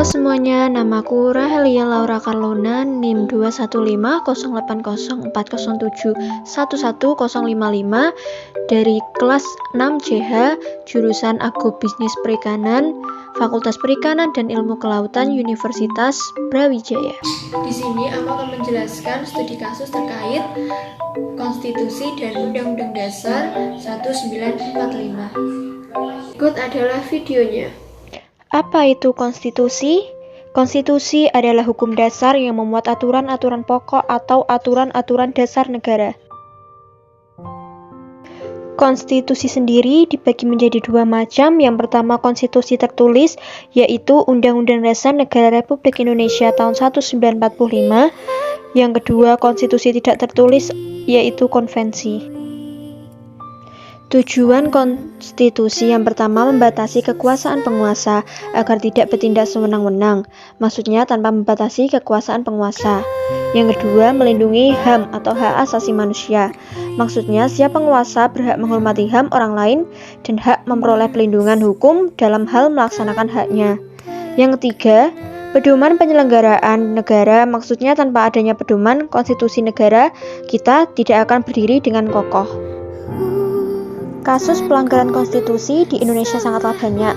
semuanya, namaku Rahelia Laura Carlona, NIM 2150407111055 dari kelas 6 CH, jurusan Agrobisnis Perikanan, Fakultas Perikanan dan Ilmu Kelautan Universitas Brawijaya. Di sini aku akan menjelaskan studi kasus terkait Konstitusi dan Undang-Undang Dasar 1945. Berikut adalah videonya. Apa itu konstitusi? Konstitusi adalah hukum dasar yang memuat aturan-aturan pokok atau aturan-aturan dasar negara. Konstitusi sendiri dibagi menjadi dua macam. Yang pertama konstitusi tertulis, yaitu Undang-Undang Dasar Negara Republik Indonesia tahun 1945. Yang kedua konstitusi tidak tertulis, yaitu konvensi. Tujuan konstitusi yang pertama membatasi kekuasaan penguasa agar tidak bertindak sewenang-wenang, maksudnya tanpa membatasi kekuasaan penguasa. Yang kedua, melindungi HAM atau hak asasi manusia, maksudnya setiap penguasa berhak menghormati HAM orang lain dan hak memperoleh perlindungan hukum dalam hal melaksanakan haknya. Yang ketiga, pedoman penyelenggaraan negara, maksudnya tanpa adanya pedoman konstitusi negara, kita tidak akan berdiri dengan kokoh. Kasus pelanggaran konstitusi di Indonesia sangatlah banyak.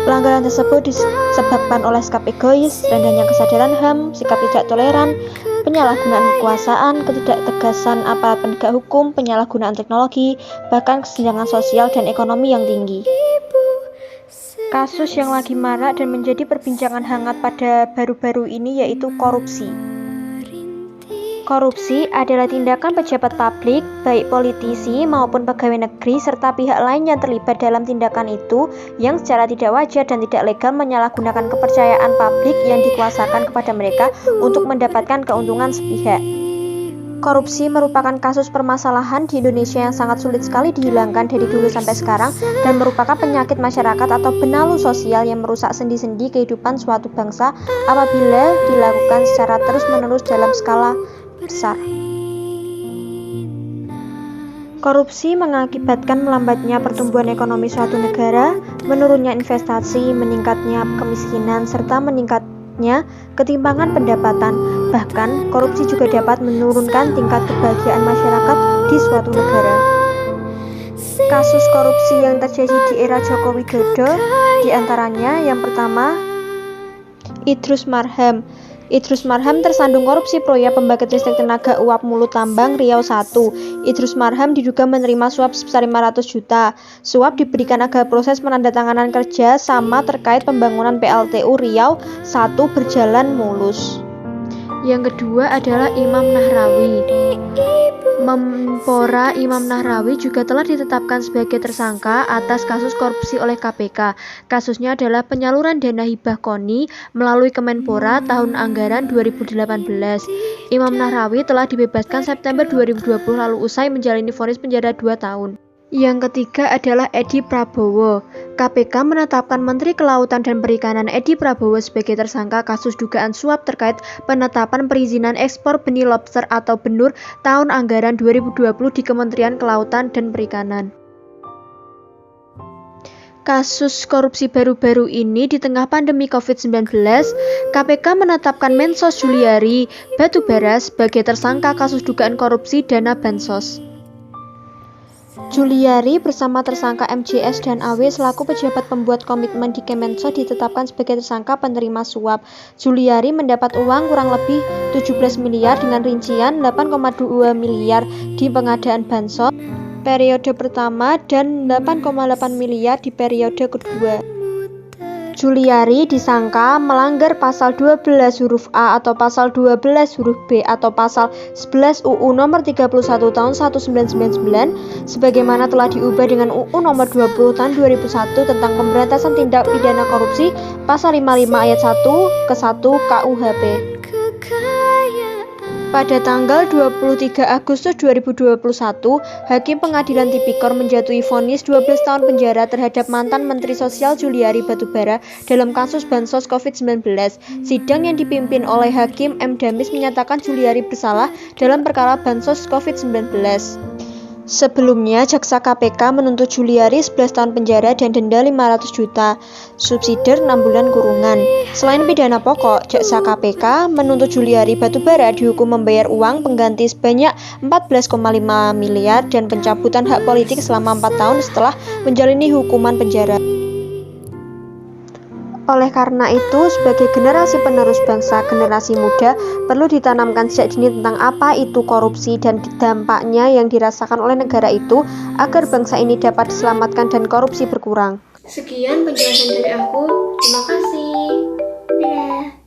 Pelanggaran tersebut disebabkan oleh sikap egois, rendahnya kesadaran HAM, sikap tidak toleran, penyalahgunaan kekuasaan, ketidaktegasan aparat penegak hukum, penyalahgunaan teknologi, bahkan kesenjangan sosial dan ekonomi yang tinggi. Kasus yang lagi marak dan menjadi perbincangan hangat pada baru-baru ini yaitu korupsi. Korupsi adalah tindakan pejabat publik, baik politisi maupun pegawai negeri serta pihak lain yang terlibat dalam tindakan itu yang secara tidak wajar dan tidak legal menyalahgunakan kepercayaan publik yang dikuasakan kepada mereka untuk mendapatkan keuntungan sepihak. Korupsi merupakan kasus permasalahan di Indonesia yang sangat sulit sekali dihilangkan dari dulu sampai sekarang dan merupakan penyakit masyarakat atau benalu sosial yang merusak sendi-sendi kehidupan suatu bangsa apabila dilakukan secara terus-menerus dalam skala besar. Korupsi mengakibatkan melambatnya pertumbuhan ekonomi suatu negara, menurunnya investasi, meningkatnya kemiskinan, serta meningkatnya ketimpangan pendapatan. Bahkan, korupsi juga dapat menurunkan tingkat kebahagiaan masyarakat di suatu negara. Kasus korupsi yang terjadi di era Joko Widodo, diantaranya yang pertama, Idrus Marham. Idrus Marham tersandung korupsi proyek pembangkit listrik tenaga uap Mulut Tambang Riau 1. Idrus Marham diduga menerima suap sebesar 500 juta. Suap diberikan agar proses penandatanganan kerja sama terkait pembangunan PLTU Riau 1 berjalan mulus. Yang kedua adalah Imam Nahrawi. Menpora Imam Nahrawi juga telah ditetapkan sebagai tersangka atas kasus korupsi oleh KPK. Kasusnya adalah penyaluran dana hibah KONI melalui Kemenpora tahun anggaran 2018. Imam Nahrawi telah dibebaskan September 2020 lalu usai menjalani vonis penjara 2 tahun. Yang ketiga adalah Edi Prabowo. KPK menetapkan Menteri Kelautan dan Perikanan Edi Prabowo sebagai tersangka kasus dugaan suap terkait penetapan perizinan ekspor benih lobster atau benur tahun anggaran 2020 di Kementerian Kelautan dan Perikanan. Kasus korupsi baru-baru ini di tengah pandemi COVID-19, KPK menetapkan Mensos Juliari Batubara sebagai tersangka kasus dugaan korupsi dana bansos. Juliari bersama tersangka MJS dan AW selaku pejabat pembuat komitmen di Kemensos ditetapkan sebagai tersangka penerima suap. Juliari mendapat uang kurang lebih 17 miliar dengan rincian 8,2 miliar di pengadaan bansos periode pertama dan 8,8 miliar di periode kedua. Juliari disangka melanggar pasal 12 huruf A atau pasal 12 huruf B atau pasal 11 UU nomor 31 tahun 1999 sebagaimana telah diubah dengan UU nomor 20 tahun 2001 tentang pemberantasan tindak pidana korupsi pasal 55 ayat 1 ke 1 KUHP. Pada tanggal 23 Agustus 2021, Hakim Pengadilan Tipikor menjatuhi vonis 12 tahun penjara terhadap mantan Menteri Sosial Juliari Batubara dalam kasus bansos COVID-19. Sidang yang dipimpin oleh Hakim M. Damis menyatakan Juliari bersalah dalam perkara bansos COVID-19. Sebelumnya, Jaksa KPK menuntut Juliari 11 tahun penjara dan denda 500 juta, subsidiar 6 bulan kurungan. Selain pidana pokok, Jaksa KPK menuntut Juliari Batubara dihukum membayar uang pengganti sebanyak 14,5 miliar dan pencabutan hak politik selama 4 tahun setelah menjalani hukuman penjara. Oleh karena itu, sebagai generasi penerus bangsa, generasi muda perlu ditanamkan sejak dini tentang apa itu korupsi dan dampaknya yang dirasakan oleh negara itu agar bangsa ini dapat diselamatkan dan korupsi berkurang. Sekian penjelasan dari aku. Terima kasih. Dadah.